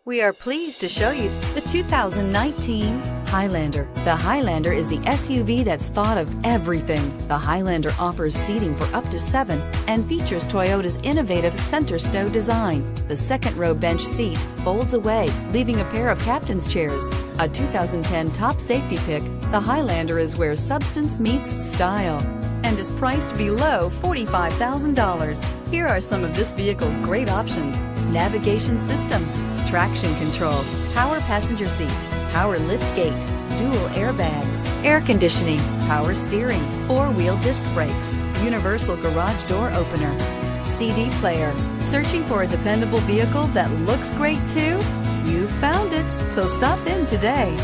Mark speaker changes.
Speaker 1: We are pleased to show you the 2019 Highlander. The Highlander is the SUV that's thought of everything. The Highlander offers seating for up to 7 and features Toyota's innovative center stow design. The second row bench seat folds away, leaving a pair of captain's chairs. A 2010 top safety pick, the Highlander is where substance meets style and is priced below $45,000. Here are some of this vehicle's great options: navigation system, traction control, power passenger seat, power lift gate, dual airbags, air conditioning, power steering, 4-wheel disc brakes, universal garage door opener, CD player. Searching for a dependable vehicle that looks great too? You found it, so stop in today.